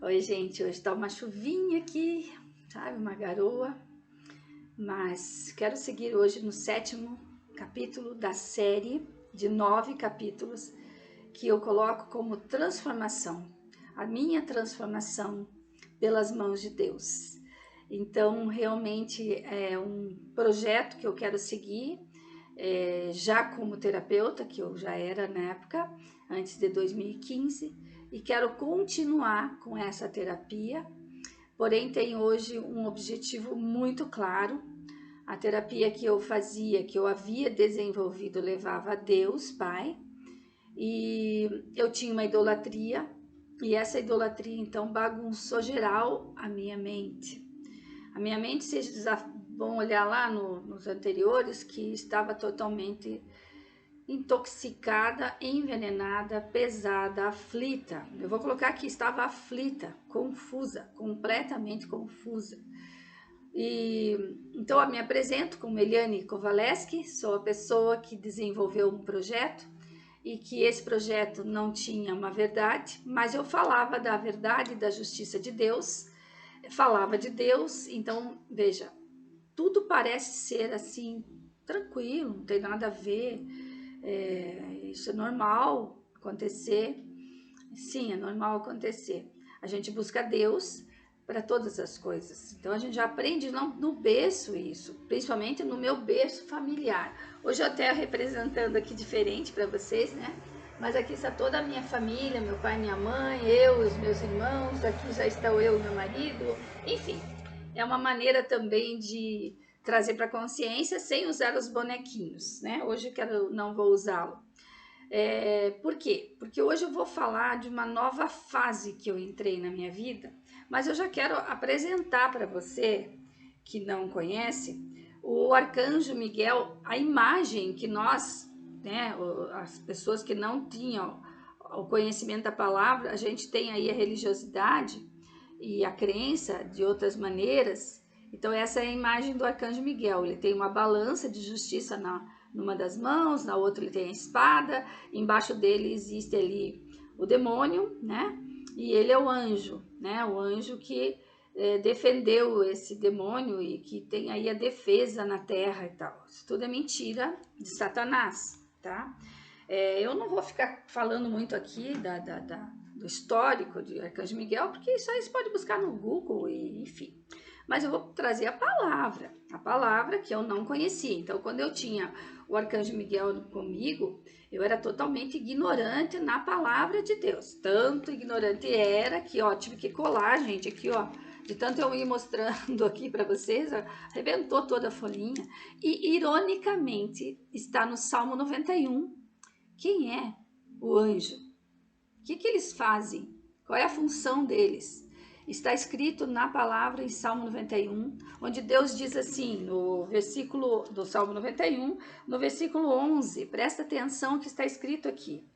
Oi, gente, hoje tá uma chuvinha aqui, sabe, uma garoa, mas quero seguir hoje no 7º capítulo da série de 9 capítulos que eu coloco como transformação, a minha transformação pelas mãos de Deus. Então, realmente é um projeto que eu quero seguir, já como terapeuta, que eu já era na época, antes de 2015, e quero continuar com essa terapia, porém tem hoje um objetivo muito claro. A terapia que eu fazia, que eu havia desenvolvido, levava a Deus, Pai, e eu tinha uma idolatria, e essa idolatria então bagunçou geral a minha mente. A minha mente, vocês vão olhar lá nos anteriores, que estava totalmente intoxicada, envenenada, pesada, aflita. Eu vou colocar aqui, estava aflita, confusa, completamente confusa. E então eu me apresento como Eliane Kovaleski, sou a pessoa que desenvolveu um projeto e que esse projeto não tinha uma verdade, mas eu falava da verdade e da justiça de Deus, falava de Deus. Então, veja, tudo parece ser assim, tranquilo, não tem nada a ver, isso é normal acontecer. Sim, é normal acontecer. A gente busca Deus para todas as coisas. Então a gente já aprende no berço isso, principalmente no meu berço familiar. Hoje eu até representando aqui diferente para vocês, né? Mas aqui está toda a minha família, meu pai, minha mãe, eu, os meus irmãos, aqui já está eu e meu marido, enfim. É uma maneira também de trazer para a consciência sem usar os bonequinhos, né? Hoje eu não vou usá-lo. Por quê? Porque hoje eu vou falar de uma nova fase que eu entrei na minha vida, mas eu já quero apresentar para você que não conhece o Arcanjo Miguel, a imagem que nós, né, as pessoas que não tinham o conhecimento da palavra, a gente tem aí a religiosidade e a crença de outras maneiras. Então essa é a imagem do Arcanjo Miguel. Ele tem uma balança de justiça numa das mãos, na outra ele tem a espada, embaixo dele existe ali o demônio, né? E ele é o anjo, né? O anjo que defendeu esse demônio e que tem aí a defesa na terra e tal. Isso tudo é mentira de Satanás, tá? Eu não vou ficar falando muito aqui do histórico de Arcanjo Miguel, porque isso aí você pode buscar no Google e enfim. Mas eu vou trazer a palavra que eu não conhecia. Então, quando eu tinha o Arcanjo Miguel comigo, eu era totalmente ignorante na palavra de Deus. Tanto ignorante era que, ó, tive que colar, gente, aqui, ó, de tanto eu ir mostrando aqui para vocês, ó, arrebentou toda a folhinha. E, ironicamente, está no Salmo 91. Quem é o anjo? O que eles fazem? Qual é a função deles? Está escrito na palavra em Salmo 91, onde Deus diz assim, no versículo do Salmo 91, no versículo 11, presta atenção que está escrito aqui.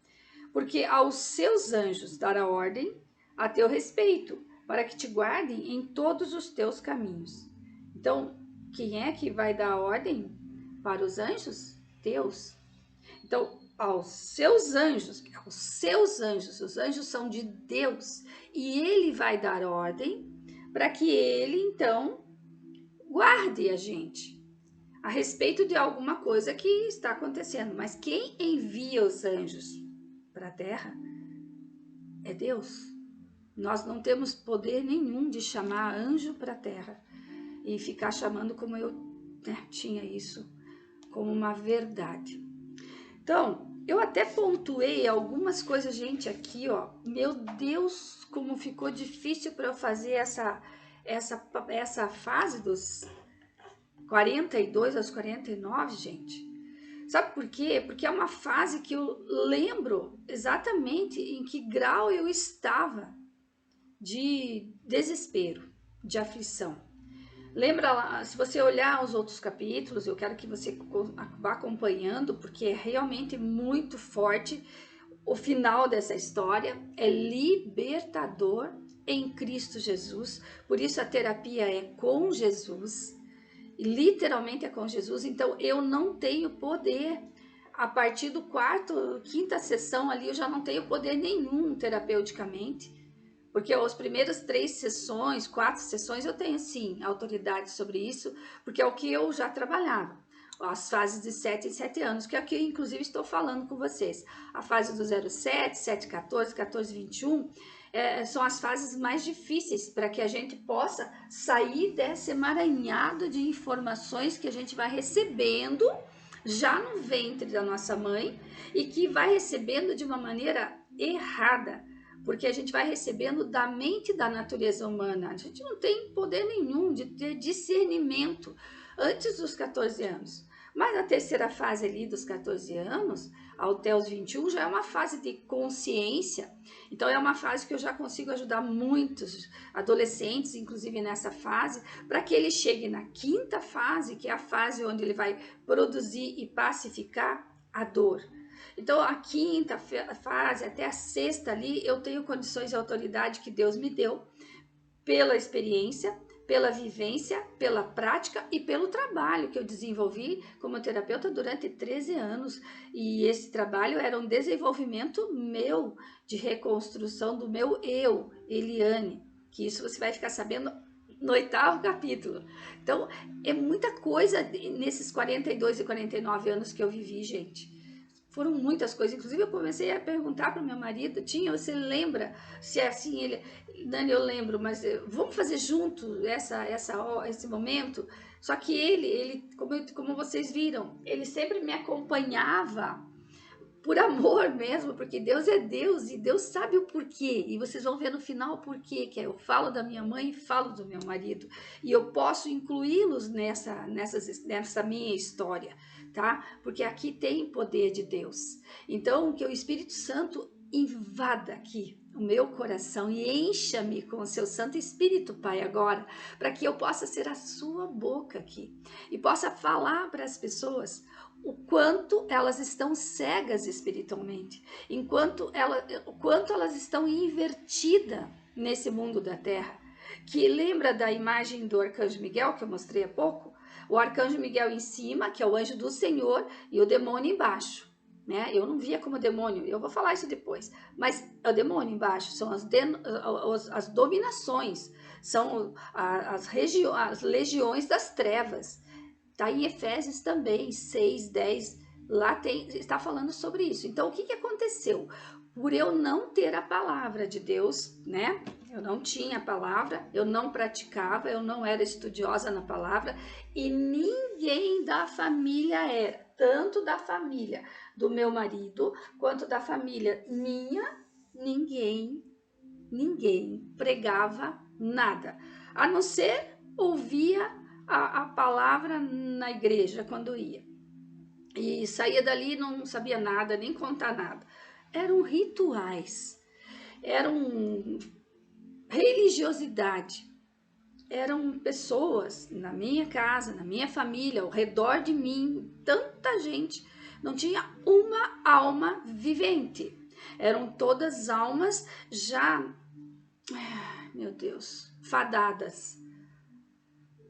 Porque aos seus anjos dará ordem a teu respeito, para que te guardem em todos os teus caminhos. Então, quem é que vai dar ordem para os anjos? Deus. Então, aos seus anjos, os anjos são de Deus, e ele vai dar ordem para que ele, então, guarde a gente a respeito de alguma coisa que está acontecendo. Mas quem envia os anjos para a terra é Deus. Nós não temos poder nenhum de chamar anjo para a terra e ficar chamando como eu tinha isso como uma verdade. Então, eu até pontuei algumas coisas, gente, aqui, ó. Meu Deus, como ficou difícil para eu fazer essa fase dos 42 aos 49, gente. Sabe por quê? Porque é uma fase que eu lembro exatamente em que grau eu estava de desespero, de aflição. Lembra lá, se você olhar os outros capítulos, eu quero que você vá acompanhando, porque é realmente muito forte. O final dessa história é libertador em Cristo Jesus. Por isso a terapia é com Jesus, literalmente é com Jesus. Então eu não tenho poder. A partir do quinta sessão ali, eu já não tenho poder nenhum terapeuticamente, Porque as primeiras 4 sessões, eu tenho sim autoridade sobre isso, porque é o que eu já trabalhava. As fases de 7 em 7 anos, que é o que eu inclusive estou falando com vocês. A fase do 07, 7, 14, 14, 21, são as fases mais difíceis para que a gente possa sair desse emaranhado de informações que a gente vai recebendo já no ventre da nossa mãe e que vai recebendo de uma maneira errada, porque a gente vai recebendo da mente da natureza humana. A gente não tem poder nenhum de ter discernimento antes dos 14 anos. Mas a terceira fase ali dos 14 anos, até os 21, já é uma fase de consciência. Então é uma fase que eu já consigo ajudar muitos adolescentes, inclusive nessa fase, para que ele chegue na quinta fase, que é a fase onde ele vai produzir e pacificar a dor. Então, a quinta fase até a sexta ali, eu tenho condições e autoridade que Deus me deu pela experiência, pela vivência, pela prática e pelo trabalho que eu desenvolvi como terapeuta durante 13 anos. E esse trabalho era um desenvolvimento meu, de reconstrução do meu eu, Eliane, que isso você vai ficar sabendo no 8º capítulo. Então, é muita coisa nesses 42 e 49 anos que eu vivi, gente. Foram muitas coisas, inclusive eu comecei a perguntar para o meu marido, você lembra se é assim, ele, Dani, eu lembro, mas vamos fazer junto esse momento? Só que ele como vocês viram, ele sempre me acompanhava por amor mesmo, porque Deus é Deus e Deus sabe o porquê. E vocês vão ver no final o porquê, que eu falo da minha mãe e falo do meu marido. E eu posso incluí-los nessa minha história, tá? Porque aqui tem poder de Deus. Então, que o Espírito Santo invada aqui o meu coração e encha-me com o seu Santo Espírito, Pai, agora, para que eu possa ser a sua boca aqui e possa falar para as pessoas o quanto elas estão cegas espiritualmente, o quanto elas estão invertidas nesse mundo da terra. Que lembra da imagem do Arcanjo Miguel, que eu mostrei há pouco? O Arcanjo Miguel em cima, que é o anjo do Senhor, e o demônio embaixo. Né? Eu não via como demônio, eu vou falar isso depois, mas é o demônio embaixo, são as dominações, são as legiões das trevas. Tá em Efésios também, 6, 10, lá está falando sobre isso. Então, o que aconteceu? Por eu não ter a palavra de Deus, né? Eu não tinha a palavra, eu não praticava, eu não era estudiosa na palavra e ninguém da família era, tanto da família do meu marido quanto da família minha, ninguém pregava nada, a não ser ouvia a palavra na igreja quando ia. E saía dali e não sabia nada, nem contar nada. Eram rituais, eram religiosidade. Eram pessoas na minha casa, na minha família, ao redor de mim, tanta gente. Não tinha uma alma vivente. Eram todas almas já, meu Deus, fadadas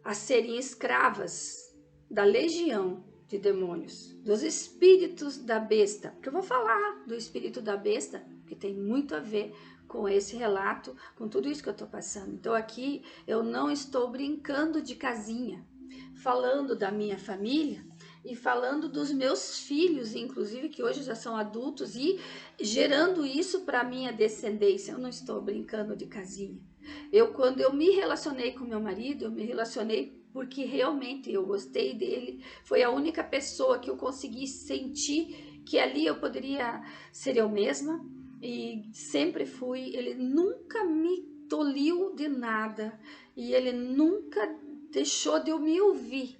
a serem escravas da legião de demônios, dos espíritos da besta, porque eu vou falar do espírito da besta, que tem muito a ver com esse relato, com tudo isso que eu estou passando. Então aqui eu não estou brincando de casinha, falando da minha família e falando dos meus filhos, inclusive, que hoje já são adultos, e gerando isso para a minha descendência. Eu não estou brincando de casinha. Quando eu me relacionei com meu marido, eu me relacionei porque realmente eu gostei dele. Foi a única pessoa que eu consegui sentir que ali eu poderia ser eu mesma. E sempre fui. Ele nunca me toliu de nada. E ele nunca deixou de eu me ouvir.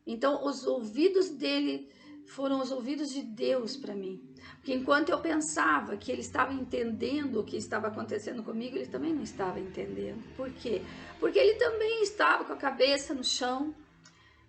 Então, os ouvidos dele foram os ouvidos de Deus para mim. Porque enquanto eu pensava que ele estava entendendo o que estava acontecendo comigo, ele também não estava entendendo. Por quê? Porque ele também estava com a cabeça no chão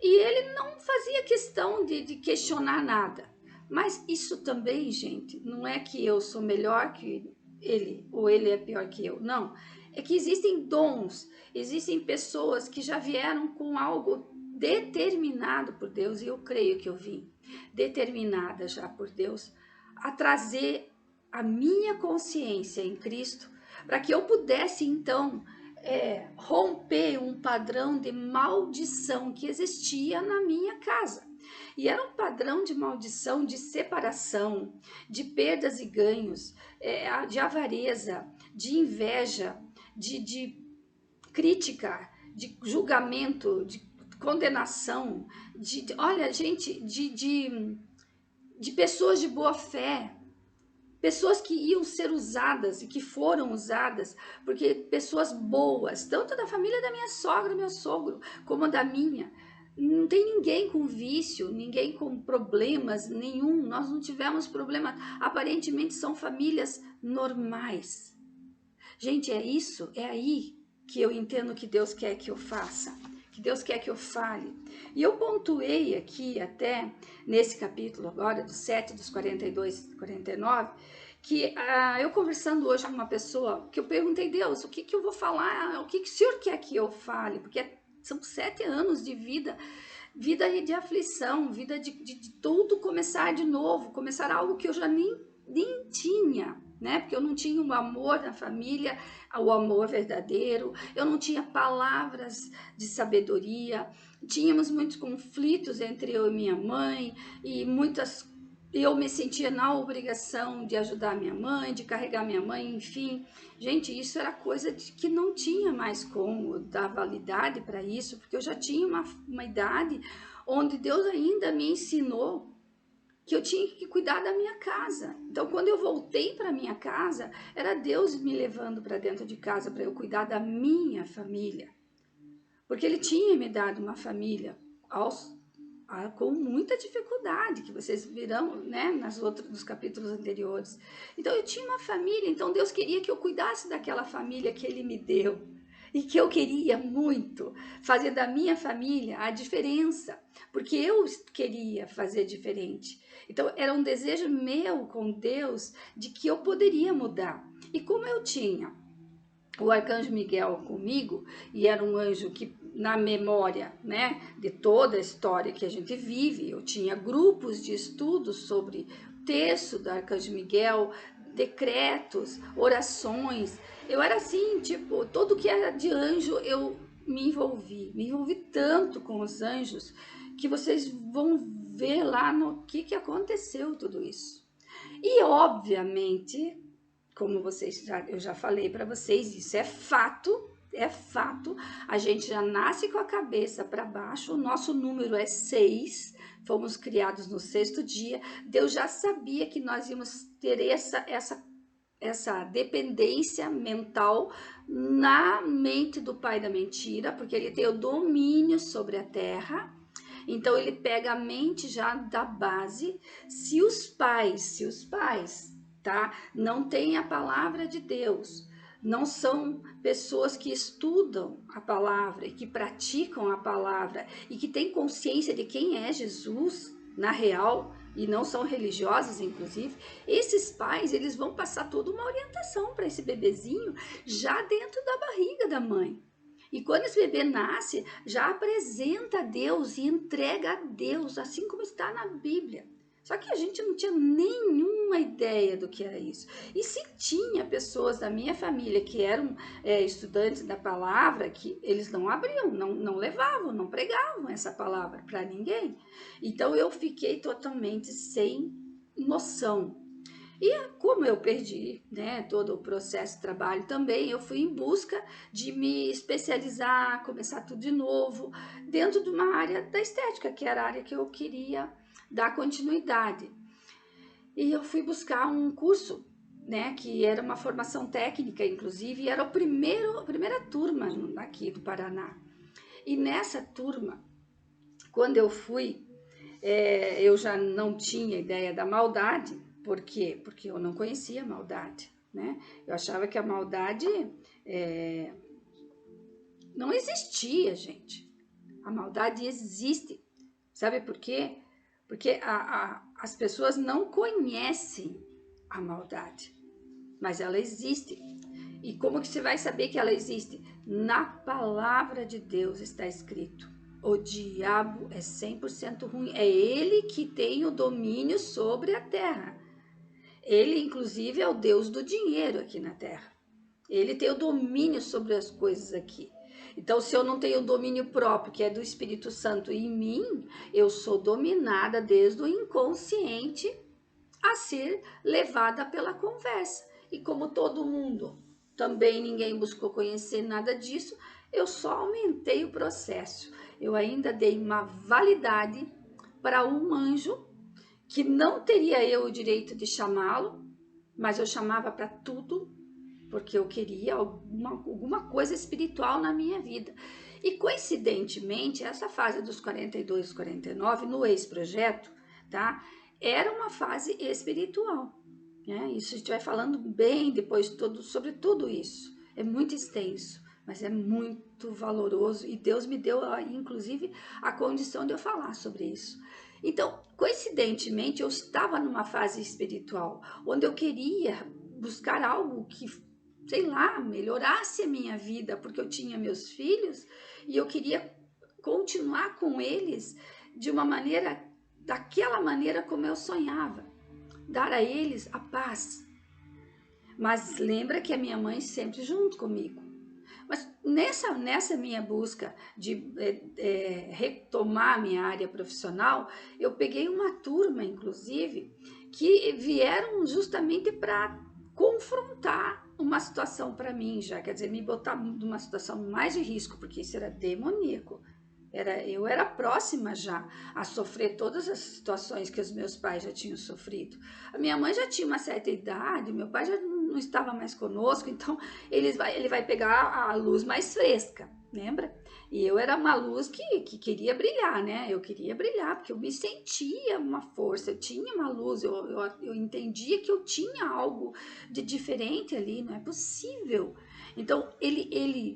e ele não fazia questão de questionar nada. Mas isso também, gente, não é que eu sou melhor que ele ou ele é pior que eu. Não. É que existem dons, existem pessoas que já vieram com algo determinado por Deus, e eu creio que eu vim determinada já por Deus a trazer a minha consciência em Cristo para que eu pudesse então romper um padrão de maldição que existia na minha casa. E era um padrão de maldição, de separação, de perdas e ganhos, de avareza, de inveja, de crítica, de julgamento, de condenação, olha, gente, de pessoas de boa fé, pessoas que iam ser usadas e que foram usadas, porque pessoas boas, tanto da família da minha sogra, meu sogro, como da minha, não tem ninguém com vício, ninguém com problemas nenhum, nós não tivemos problema, aparentemente são famílias normais. Gente, é isso, é aí que eu entendo que Deus quer que eu faça, que Deus quer que eu fale. E eu pontuei aqui até nesse capítulo agora, do 7, dos 42, 49, que eu conversando hoje com uma pessoa, que eu perguntei, Deus, o que eu vou falar, o que o Senhor quer que eu fale? Porque são 7 anos de vida de aflição, vida de tudo começar de novo, começar algo que eu já nem tinha, né? Porque eu não tinha o amor da família, o amor verdadeiro, eu não tinha palavras de sabedoria, tínhamos muitos conflitos entre eu e minha mãe, e eu me sentia na obrigação de ajudar minha mãe, de carregar minha mãe, enfim. Gente, isso era coisa que não tinha mais como dar validade para isso, porque eu já tinha uma idade onde Deus ainda me ensinou que eu tinha que cuidar da minha casa. Então, quando eu voltei para minha casa, era Deus me levando para dentro de casa para eu cuidar da minha família. Porque Ele tinha me dado uma família com muita dificuldade, que vocês virão, né, nos capítulos anteriores. Então, eu tinha uma família, então Deus queria que eu cuidasse daquela família que Ele me deu. E que eu queria muito fazer da minha família a diferença, porque eu queria fazer diferente. Então, era um desejo meu com Deus de que eu poderia mudar. E como eu tinha o arcanjo Miguel comigo, e era um anjo que, na memória, né, de toda a história que a gente vive, eu tinha grupos de estudos sobre o texto do arcanjo Miguel, decretos, orações. Eu era assim, tipo, tudo que era de anjo eu me envolvi tanto com os anjos, que vocês vão ver lá no que aconteceu tudo isso. E, obviamente, como eu já falei para vocês, isso é fato, a gente já nasce com a cabeça para baixo, o nosso número é 6, fomos criados no 6º dia, Deus já sabia que nós íamos ter essa dependência mental na mente do pai da mentira, porque ele tem o domínio sobre a terra. Então ele pega a mente já da base. Se os pais, tá, não têm a palavra de Deus, não são pessoas que estudam a palavra e que praticam a palavra e que têm consciência de quem é Jesus na real e não são religiosos, inclusive, esses pais, eles vão passar toda uma orientação para esse bebezinho já dentro da barriga da mãe. E quando esse bebê nasce, já apresenta a Deus e entrega a Deus, assim como está na Bíblia. Só que a gente não tinha nenhuma ideia do que era isso. E se tinha pessoas da minha família que eram estudantes da palavra, que eles não abriam, não levavam, não pregavam essa palavra para ninguém. Então eu fiquei totalmente sem noção. E como eu perdi, né, todo o processo de trabalho também, eu fui em busca de me especializar, começar tudo de novo, dentro de uma área da estética, que era a área que eu queria dar continuidade. E eu fui buscar um curso, né, que era uma formação técnica, inclusive, e era a primeira turma aqui do Paraná. E nessa turma, quando eu fui, eu já não tinha ideia da maldade. Por quê? Porque eu não conhecia a maldade, né? Eu achava que a maldade não existia, gente. A maldade existe. Sabe por quê? Porque as pessoas não conhecem a maldade, mas ela existe. E como que você vai saber que ela existe? Na palavra de Deus está escrito: o diabo é 100% ruim. É ele que tem o domínio sobre a terra. Ele, inclusive, é o Deus do dinheiro aqui na terra. Ele tem o domínio sobre as coisas aqui. Então, se eu não tenho o domínio próprio, que é do Espírito Santo em mim, eu sou dominada desde o inconsciente a ser levada pela conversa. E como todo mundo, também ninguém buscou conhecer nada disso, eu só aumentei o processo. Eu ainda dei uma validade para um anjo que não teria eu o direito de chamá-lo, mas eu chamava para tudo, porque eu queria alguma coisa espiritual na minha vida. E coincidentemente, essa fase dos 42, 49, no ex-projeto, tá? Era uma fase espiritual, né? Isso a gente vai falando bem depois sobre tudo isso. É muito extenso, mas é muito valoroso e Deus me deu, inclusive, a condição de eu falar sobre isso. Então, coincidentemente, eu estava numa fase espiritual, onde eu queria buscar algo que, sei lá, melhorasse a minha vida, porque eu tinha meus filhos e eu queria continuar com eles de uma maneira, daquela maneira como eu sonhava, dar a eles a paz. Mas lembra que a minha mãe sempre junto comigo. Mas nessa minha busca de retomar minha área profissional, eu peguei uma turma, inclusive, que vieram justamente para confrontar uma situação para mim já, quer dizer, me botar numa situação mais de risco, porque isso era demoníaco. Eu era próxima já a sofrer todas as situações que os meus pais já tinham sofrido. A minha mãe já tinha uma certa idade, meu pai já não estava mais conosco, então ele vai pegar a luz mais fresca, lembra? E eu era uma luz que queria brilhar, né? Eu queria brilhar, porque eu me sentia uma força, eu tinha uma luz, eu entendia que eu tinha algo de diferente ali, não é possível. Então,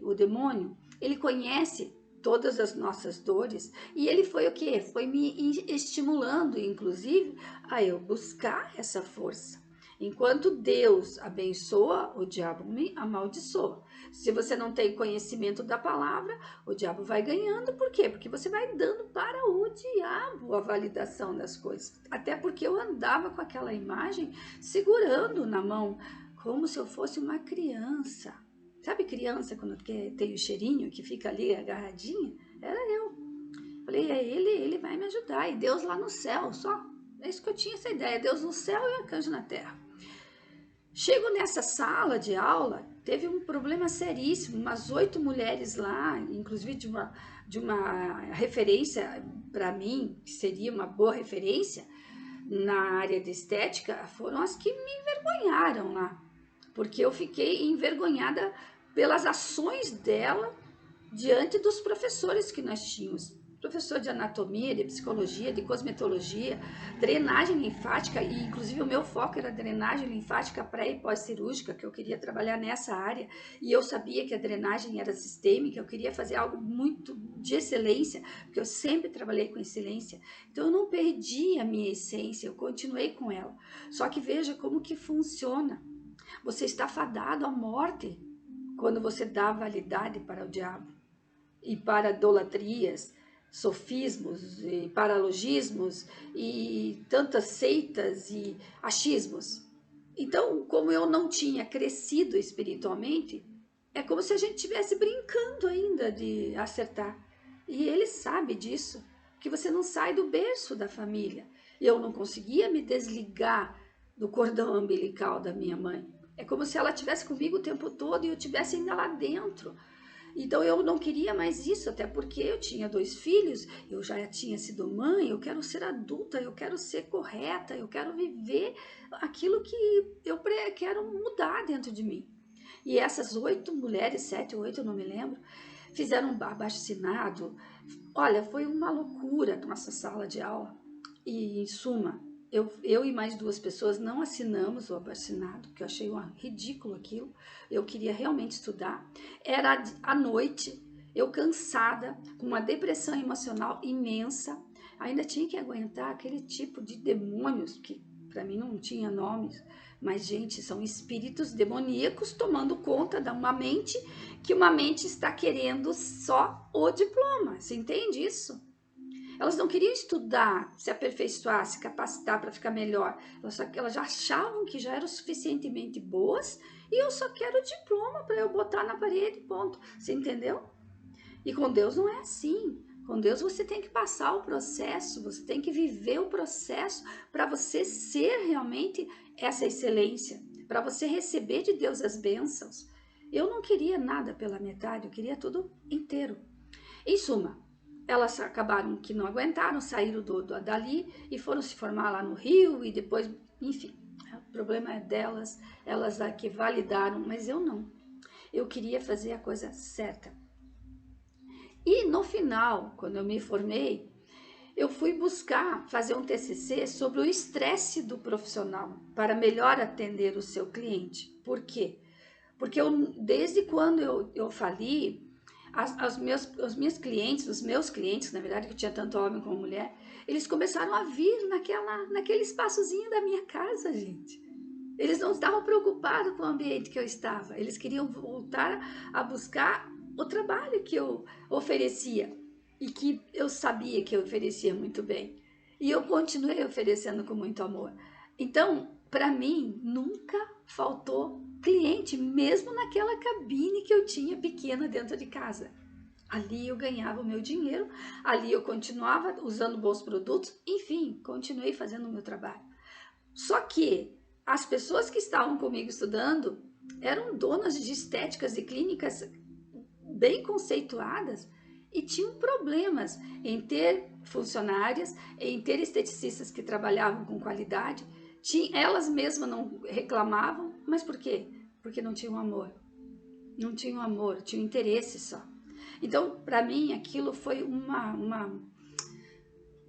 o demônio, ele conhece todas as nossas dores, e ele foi o quê? Foi me estimulando, inclusive, a eu buscar essa força. Enquanto Deus abençoa, o diabo me amaldiçoa. Se você não tem conhecimento da palavra, o diabo vai ganhando. Por quê? Porque você vai dando para o diabo a validação das coisas. Até porque eu andava com aquela imagem segurando na mão, como se eu fosse uma criança. Sabe criança quando tem o cheirinho que fica ali agarradinha? Era eu. Falei, ele vai me ajudar. E Deus lá no céu, só. É isso que eu tinha essa ideia. Deus no céu e arcanjo na terra. Chego nessa sala de aula, teve um problema seríssimo. Umas 8 mulheres lá, inclusive de uma referência para mim, que seria uma boa referência na área de estética, foram as que me envergonharam lá. Porque eu fiquei envergonhada pelas ações dela diante dos professores que nós tínhamos. Professor de anatomia, de psicologia, de cosmetologia, drenagem linfática, e inclusive o meu foco era drenagem linfática pré e pós-cirúrgica, que eu queria trabalhar nessa área, e eu sabia que a drenagem era sistêmica, eu queria fazer algo muito de excelência, porque eu sempre trabalhei com excelência, então eu não perdi a minha essência, eu continuei com ela. Só que veja como que funciona. Você está fadado à morte quando você dá validade para o diabo e para idolatrias, sofismos e paralogismos e tantas seitas e achismos. Então, como eu não tinha crescido espiritualmente, é como se a gente estivesse brincando ainda de acertar. E ele sabe disso, que você não sai do berço da família. E eu não conseguia me desligar do cordão umbilical da minha mãe. É como se ela estivesse comigo o tempo todo e eu estivesse ainda lá dentro. Então eu não queria mais isso, até porque eu tinha 2 filhos, eu já tinha sido mãe, eu quero ser adulta, eu quero ser correta, eu quero viver aquilo que eu quero mudar dentro de mim. E essas 8 mulheres, 7 ou 8, eu não me lembro, fizeram um abaixo-assinado. Olha, foi uma loucura nossa sala de aula. E, em suma, eu e mais 2 pessoas não assinamos o abaixo-assinado, porque eu achei ridículo aquilo. Eu queria realmente estudar. Era à noite, eu cansada, com uma depressão emocional imensa. Ainda tinha que aguentar aquele tipo de demônios, que para mim não tinha nomes. Mas, gente, são espíritos demoníacos tomando conta de uma mente, que uma mente está querendo só o diploma. Você entende isso? Elas não queriam estudar, se aperfeiçoar, se capacitar para ficar melhor. Elas já achavam que já eram suficientemente boas e eu só quero o diploma para eu botar na parede, ponto. Você entendeu? E com Deus não é assim. Com Deus você tem que passar o processo, você tem que viver o processo para você ser realmente essa excelência, para você receber de Deus as bênçãos. Eu não queria nada pela metade, eu queria tudo inteiro. Em suma, elas acabaram que não aguentaram, saíram dali e foram se formar lá no Rio e depois, enfim, o problema é delas, elas que validaram, mas eu não. Eu queria fazer a coisa certa. E no final, quando eu me formei, eu fui buscar fazer um TCC sobre o estresse do profissional para melhor atender o seu cliente. Por quê? Porque desde quando eu fali, os meus clientes, na verdade, que tinha tanto homem como mulher, eles começaram a vir naquele espaçozinho da minha casa, gente. Eles não estavam preocupados com o ambiente que eu estava, eles queriam voltar a buscar o trabalho que eu oferecia e que eu sabia que eu oferecia muito bem. E eu continuei oferecendo com muito amor. Então, para mim, nunca faltou cliente, mesmo naquela cabine que eu tinha pequena dentro de casa. Ali eu ganhava o meu dinheiro, ali eu continuava usando bons produtos, enfim, continuei fazendo o meu trabalho. Só que as pessoas que estavam comigo estudando eram donas de estéticas e clínicas bem conceituadas e tinham problemas em ter funcionárias, em ter esteticistas que trabalhavam com qualidade. Elas mesmas não reclamavam, mas por quê? Porque não tinham amor. Não tinham amor, tinham interesse só. Então, para mim, aquilo foi um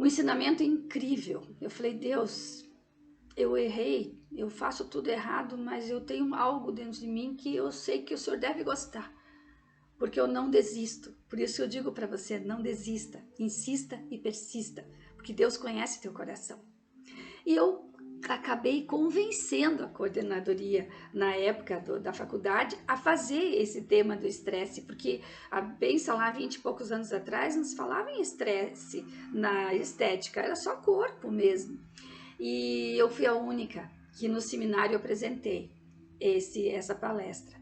ensinamento incrível. Eu falei, Deus, eu errei, eu faço tudo errado, mas eu tenho algo dentro de mim que eu sei que o Senhor deve gostar, porque eu não desisto. Por isso eu digo para você, não desista, insista e persista, porque Deus conhece teu coração. E eu acabei convencendo a coordenadoria na época da faculdade a fazer esse tema do estresse, porque a benção lá 20 e poucos anos atrás nos falava em estresse na estética, era só corpo mesmo. E eu fui a única que no seminário apresentei essa palestra.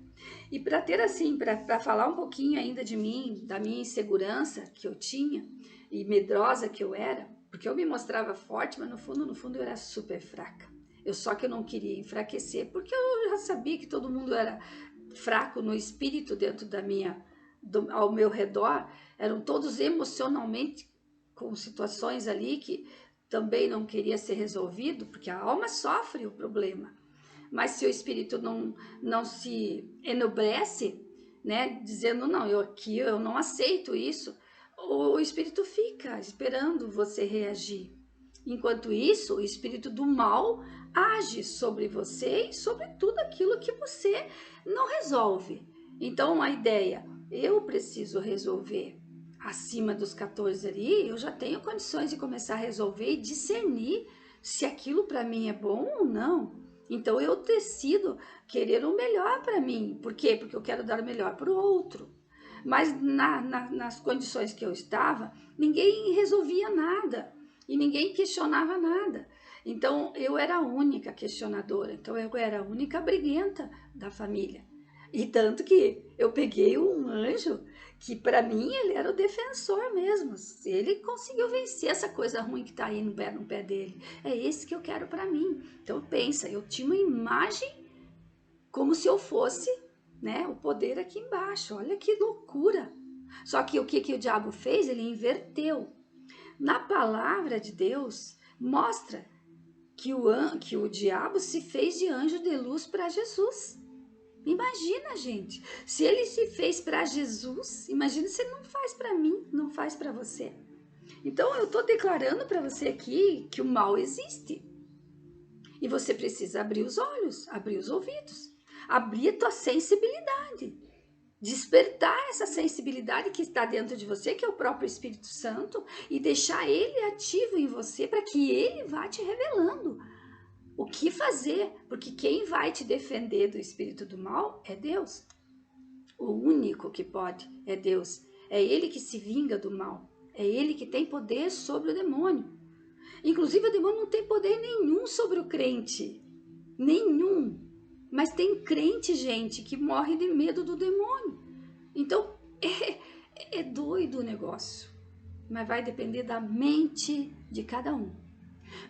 E para ter assim, para falar um pouquinho ainda de mim, da minha insegurança que eu tinha e medrosa que eu era, porque eu me mostrava forte, mas no fundo eu era super fraca. Só que eu não queria enfraquecer, porque eu já sabia que todo mundo era fraco no espírito dentro ao meu redor, eram todos emocionalmente com situações ali que também não queria ser resolvido, porque a alma sofre o problema. Mas se o espírito não se enobrece, né, dizendo, não, eu não aceito isso, o espírito fica esperando você reagir. Enquanto isso, o espírito do mal age sobre você e sobre tudo aquilo que você não resolve. Então, a ideia, eu preciso resolver. Acima dos 14 ali, eu já tenho condições de começar a resolver e discernir se aquilo para mim é bom ou não. Então eu decido querer o melhor para mim. Por quê? Porque eu quero dar o melhor para o outro. Mas nas condições que eu estava, ninguém resolvia nada e ninguém questionava nada. Então eu era a única questionadora, então eu era a única briguenta da família. E tanto que eu peguei um anjo que para mim ele era o defensor mesmo. Ele conseguiu vencer essa coisa ruim que está aí no pé dele. É esse que eu quero para mim. Então pensa, eu tinha uma imagem como se eu fosse, né, o poder aqui embaixo. Olha que loucura. Só que o que o diabo fez? Ele inverteu. Na palavra de Deus, mostra que o diabo se fez de anjo de luz para Jesus. Imagina, gente, se ele se fez para Jesus, imagina se ele não faz para mim, não faz para você. Então eu estou declarando para você aqui que o mal existe. E você precisa abrir os olhos, abrir os ouvidos, abrir a tua sensibilidade, despertar essa sensibilidade que está dentro de você, que é o próprio Espírito Santo, e deixar ele ativo em você para que ele vá te revelando o que fazer, porque quem vai te defender do espírito do mal é Deus. O único que pode é Deus. É Ele que se vinga do mal. É ele que tem poder sobre o demônio. Inclusive, o demônio não tem poder nenhum sobre o crente. Nenhum. Mas tem crente, gente, que morre de medo do demônio. Então, é doido o negócio. Mas vai depender da mente de cada um.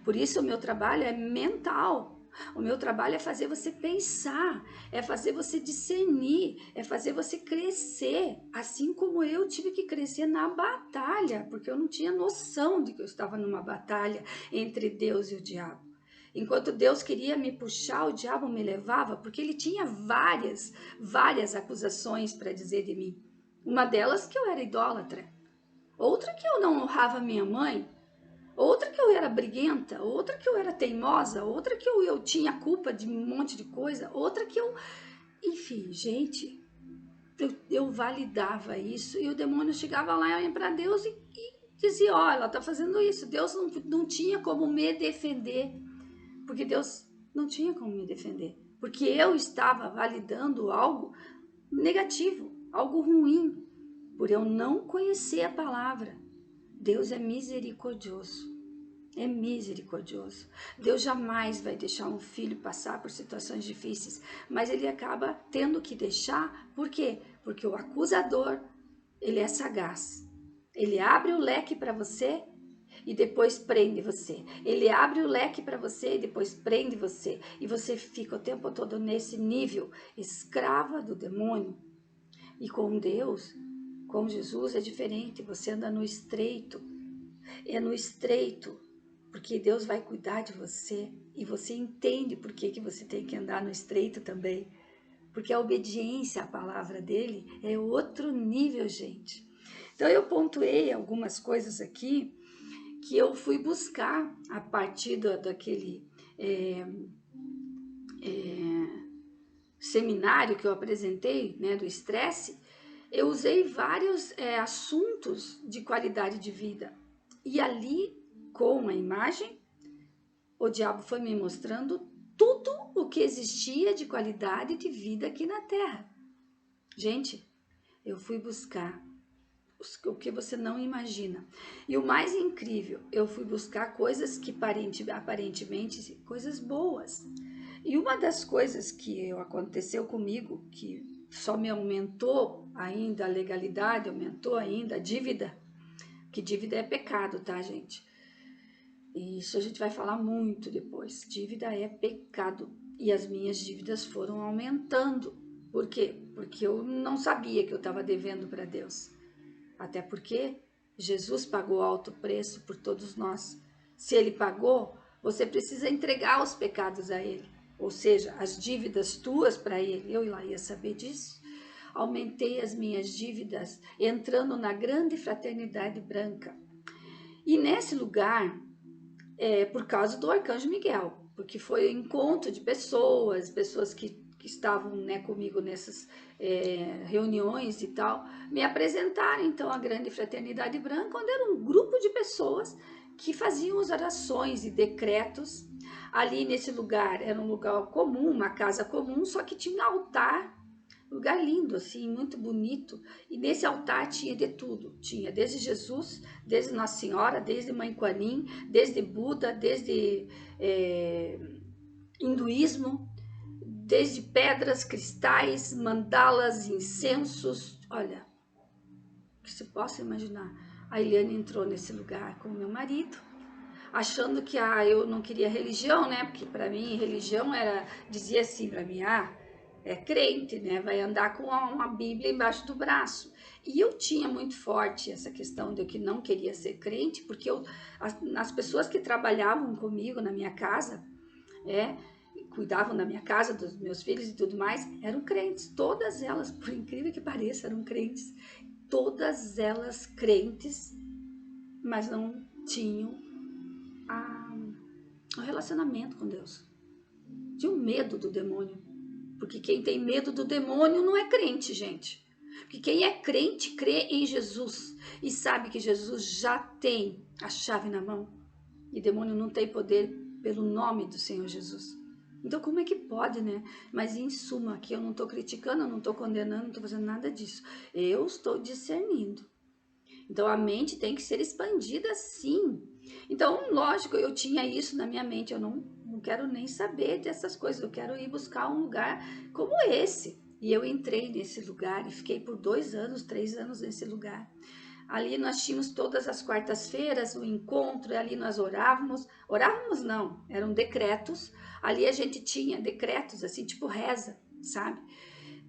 Por isso, o meu trabalho é mental. O meu trabalho é fazer você pensar, é fazer você discernir, é fazer você crescer, assim como eu tive que crescer na batalha, porque eu não tinha noção de que eu estava numa batalha entre Deus e o diabo. Enquanto Deus queria me puxar, o diabo me levava, porque ele tinha várias acusações para dizer de mim. Uma delas que eu era idólatra, outra que eu não honrava minha mãe, outra que eu era briguenta, outra que eu era teimosa, outra que eu tinha culpa de um monte de coisa, outra que eu... Enfim, gente, eu validava isso e o demônio chegava lá para Deus e dizia, ó, ela tá fazendo isso. Deus não tinha como me defender, porque Deus não tinha como me defender, porque eu estava validando algo negativo, algo ruim, por eu não conhecer a palavra. Deus é misericordioso. É misericordioso. Deus jamais vai deixar um filho passar por situações difíceis, mas ele acaba tendo que deixar, por quê? Porque o acusador, ele é sagaz. Ele abre o leque para você e depois prende você. Ele abre o leque para você e depois prende você. E você fica o tempo todo nesse nível, escrava do demônio. E com Deus, com Jesus é diferente, você anda no estreito. É no estreito, porque Deus vai cuidar de você e você entende por que você tem que andar no estreito também. Porque a obediência à palavra dele é outro nível, gente. Então eu pontuei algumas coisas aqui que eu fui buscar a partir daquele seminário que eu apresentei, né, do estresse. Eu usei vários assuntos de qualidade de vida. E ali, com a imagem, o diabo foi me mostrando tudo o que existia de qualidade de vida aqui na Terra. Gente, eu fui buscar o que você não imagina. E o mais incrível, eu fui buscar coisas que aparentemente coisas boas. E uma das coisas que aconteceu comigo, que só me aumentou ainda a legalidade, aumentou ainda a dívida, que dívida é pecado, tá, gente? Isso a gente vai falar muito depois. Dívida é pecado. E as minhas dívidas foram aumentando. Por quê? Porque eu não sabia que eu estava devendo para Deus. Até porque Jesus pagou alto preço por todos nós. Se ele pagou, você precisa entregar os pecados a ele. Ou seja, as dívidas tuas para ele. Eu lá ia saber disso. Aumentei as minhas dívidas entrando na grande fraternidade branca. E nesse lugar, por causa do Arcanjo Miguel, porque foi encontro de pessoas que estavam, né, comigo nessas reuniões e tal, me apresentaram então a Grande Fraternidade Branca, onde era um grupo de pessoas que faziam as orações e decretos. Ali nesse lugar era um lugar comum, uma casa comum, só que tinha um altar, lugar lindo, assim, muito bonito. E nesse altar tinha de tudo. Tinha desde Jesus, desde Nossa Senhora, desde Mãe Kuan-Yin, desde Buda, desde hinduísmo, desde pedras, cristais, mandalas, incensos. Olha, que se possa imaginar. A Eliane entrou nesse lugar com o meu marido, achando que eu não queria religião, né? Porque para mim religião dizia assim para mim, é crente, né? Vai andar com uma Bíblia embaixo do braço. E eu tinha muito forte essa questão de eu que não queria ser crente, porque as pessoas que trabalhavam comigo na minha casa, cuidavam da minha casa, dos meus filhos e tudo mais, eram crentes. Todas elas, por incrível que pareça, eram crentes. Todas elas crentes, mas não tinham o relacionamento com Deus. Tinham medo do demônio. Porque quem tem medo do demônio não é crente, gente. Porque quem é crente crê em Jesus e sabe que Jesus já tem a chave na mão. E demônio não tem poder pelo nome do Senhor Jesus. Então como é que pode, né? Mas em suma, aqui eu não estou criticando, eu não estou condenando, não estou fazendo nada disso. Eu estou discernindo. Então a mente tem que ser expandida sim. Então, lógico, eu tinha isso na minha mente, eu não quero nem saber dessas coisas, eu quero ir buscar um lugar como esse. E eu entrei nesse lugar e fiquei por 2 anos, 3 anos nesse lugar. Ali nós tínhamos todas as quartas-feiras o encontro, e ali nós orávamos não, eram decretos. Ali a gente tinha decretos, assim, tipo reza, sabe?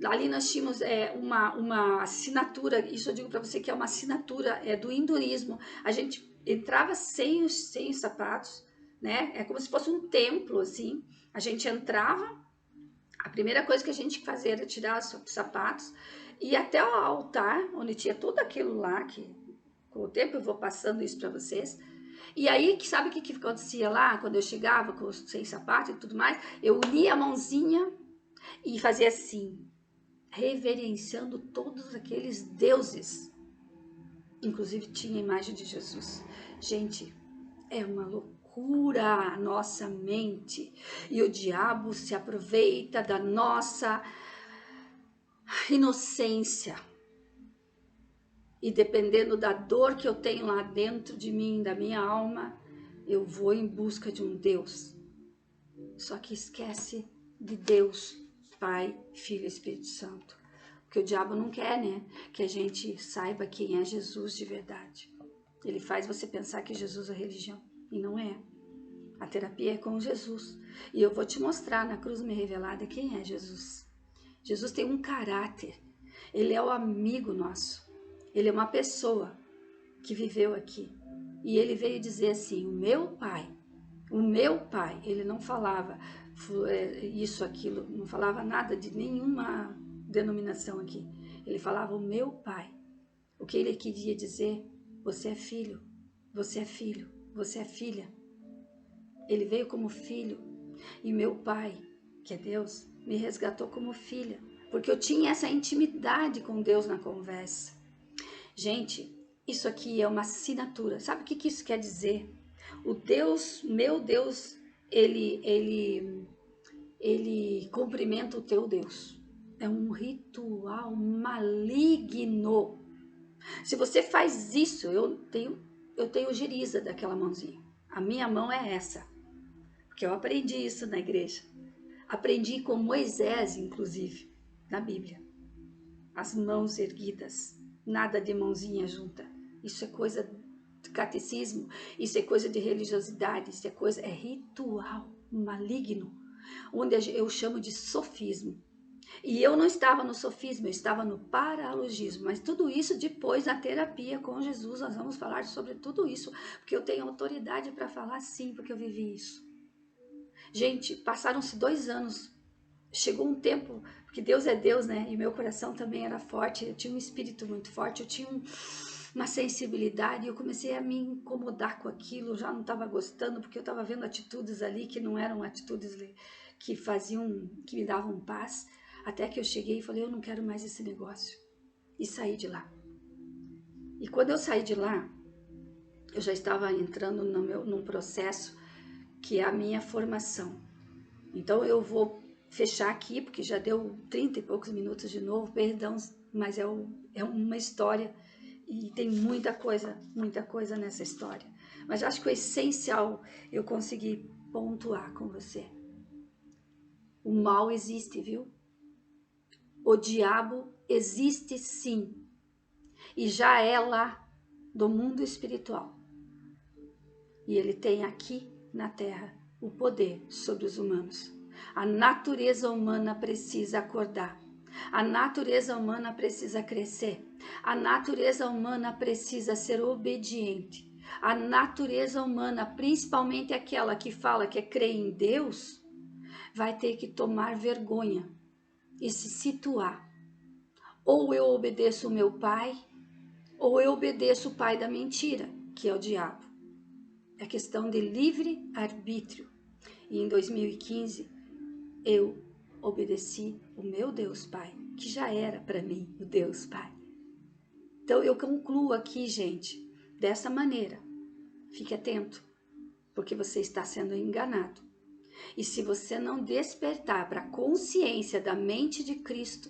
Ali nós tínhamos uma assinatura, isso eu digo para você que é uma assinatura do hinduísmo. A gente entrava sem os sapatos, né? É como se fosse um templo, assim. A gente entrava, a primeira coisa que a gente fazia era tirar os sapatos e até o altar, onde tinha tudo aquilo lá, que com o tempo eu vou passando isso para vocês. E aí, sabe o que acontecia lá? Quando eu chegava sem sapato e tudo mais, eu unia a mãozinha e fazia assim, reverenciando todos aqueles deuses. Inclusive tinha a imagem de Jesus. Gente, é uma loucura a nossa mente. E o diabo se aproveita da nossa inocência. E dependendo da dor que eu tenho lá dentro de mim, da minha alma, eu vou em busca de um Deus. Só que esquece de Deus, Pai, Filho e Espírito Santo. Porque o diabo não quer, né? Que a gente saiba quem é Jesus de verdade. Ele faz você pensar que Jesus é religião. E não é. A terapia é com Jesus. E eu vou te mostrar na cruz me revelada quem é Jesus. Jesus tem um caráter. Ele é o amigo nosso. Ele é uma pessoa que viveu aqui. E ele veio dizer assim, o meu pai, ele não falava isso, aquilo, não falava nada de nenhuma denominação aqui. Ele falava o meu pai. O que ele queria dizer, você é filho, você é filho, você é filha. Ele veio como filho e meu pai, que é Deus, me resgatou como filha, porque eu tinha essa intimidade com Deus na conversa. Gente, isso aqui é uma assinatura. Sabe o que isso quer dizer? O Deus, meu Deus, ele cumprimenta o teu Deus. É um ritual maligno. Se você faz isso, eu tenho geriza daquela mãozinha. A minha mão é essa. Porque eu aprendi isso na igreja. Aprendi com Moisés, inclusive, na Bíblia. As mãos erguidas. Nada de mãozinha junta. Isso é coisa de catecismo, isso é coisa de religiosidade, isso é ritual maligno, onde eu chamo de sofismo. E eu não estava no sofismo, eu estava no paralogismo, mas tudo isso depois na terapia com Jesus, nós vamos falar sobre tudo isso, porque eu tenho autoridade para falar sim, porque eu vivi isso. Gente, passaram-se 2 anos, chegou um tempo, porque Deus é Deus, né? E meu coração também era forte, eu tinha um espírito muito forte, eu tinha uma sensibilidade, eu comecei a me incomodar com aquilo, já não estava gostando, porque eu estava vendo atitudes ali que não eram atitudes que me davam paz, até que eu cheguei e falei, eu não quero mais esse negócio, e saí de lá. E quando eu saí de lá, eu já estava entrando num processo que é a minha formação. Então eu vou fechar aqui, porque já deu 30 e poucos minutos de novo, perdão, mas é uma história e tem muita coisa nessa história. Mas acho que o essencial eu consegui pontuar com você. O mal existe, viu? O diabo existe sim. E já é lá do mundo espiritual. E ele tem aqui na terra o poder sobre os humanos. A natureza humana precisa acordar. A natureza humana precisa crescer. A natureza humana precisa ser obediente. A natureza humana, principalmente aquela que fala que crê em Deus, vai ter que tomar vergonha e se situar. Ou eu obedeço o meu pai, ou eu obedeço o pai da mentira, que é o diabo. É questão de livre arbítrio. E em 2015, eu obedeci o meu Deus Pai, que já era para mim o Deus Pai. Então eu concluo aqui, gente, dessa maneira. Fique atento, porque você está sendo enganado. E se você não despertar para a consciência da mente de Cristo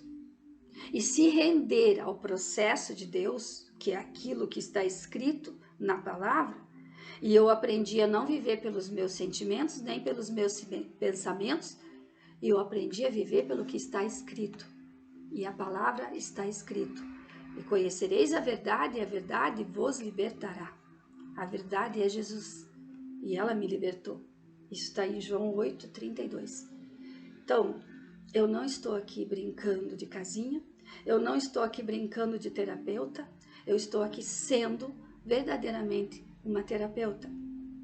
e se render ao processo de Deus, que é aquilo que está escrito na palavra, e eu aprendi a não viver pelos meus sentimentos, nem pelos meus pensamentos, e eu aprendi a viver pelo que está escrito. E a palavra está escrito. E conhecereis a verdade vos libertará. A verdade é Jesus. E ela me libertou. Isso está em João 8:32. Então, eu não estou aqui brincando de casinha, eu não estou aqui brincando de terapeuta, eu estou aqui sendo verdadeiramente uma terapeuta.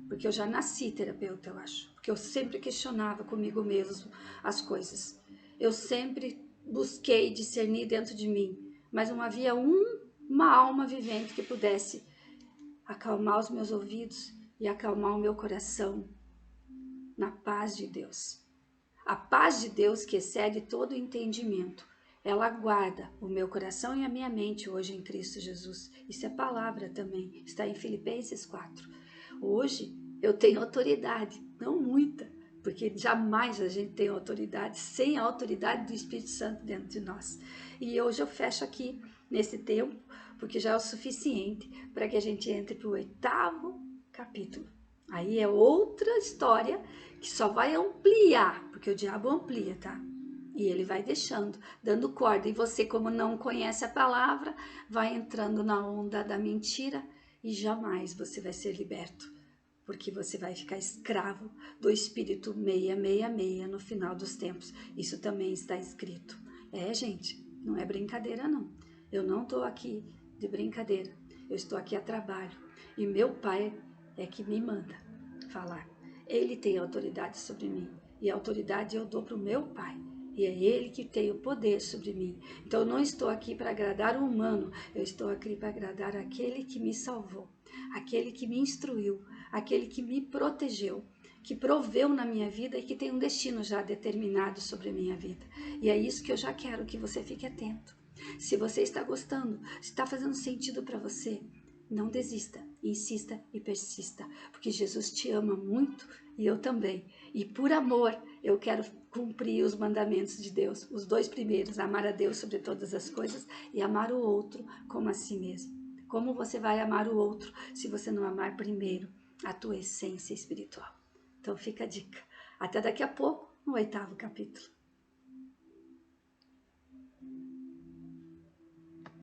Porque eu já nasci terapeuta, eu acho. Porque eu sempre questionava comigo mesmo as coisas. Eu sempre busquei discernir dentro de mim, mas não havia uma alma vivente que pudesse acalmar os meus ouvidos e acalmar o meu coração na paz de Deus. A paz de Deus que excede todo o entendimento, ela guarda o meu coração e a minha mente hoje em Cristo Jesus. Isso é palavra também, está em Filipenses 4. Hoje eu tenho autoridade, não muita, porque jamais a gente tem autoridade sem a autoridade do Espírito Santo dentro de nós. E hoje eu fecho aqui nesse tempo, porque já é o suficiente para que a gente entre para o 8º capítulo. Aí é outra história que só vai ampliar, porque o diabo amplia, tá? E ele vai deixando, dando corda. E você, como não conhece a palavra, vai entrando na onda da mentira e jamais você vai ser liberto. Porque você vai ficar escravo do espírito 666 no final dos tempos. Isso também está escrito. É, gente, não é brincadeira não. Eu não estou aqui de brincadeira. Eu estou aqui a trabalho. E meu pai é que me manda falar. Ele tem autoridade sobre mim. E a autoridade eu dou para o meu pai. E é ele que tem o poder sobre mim. Então eu não estou aqui para agradar o humano. Eu estou aqui para agradar aquele que me salvou. Aquele que me instruiu. Aquele que me protegeu. Que proveu na minha vida e que tem um destino já determinado sobre a minha vida. E é isso que eu já quero que você fique atento. Se você está gostando, se está fazendo sentido para você, não desista, insista e persista, porque Jesus te ama muito e eu também. E por amor, eu quero cumprir os mandamentos de Deus, os 2 primeiros, amar a Deus sobre todas as coisas e amar o outro como a si mesmo. Como você vai amar o outro se você não amar primeiro a tua essência espiritual? Então fica a dica. Até daqui a pouco, no 8º capítulo.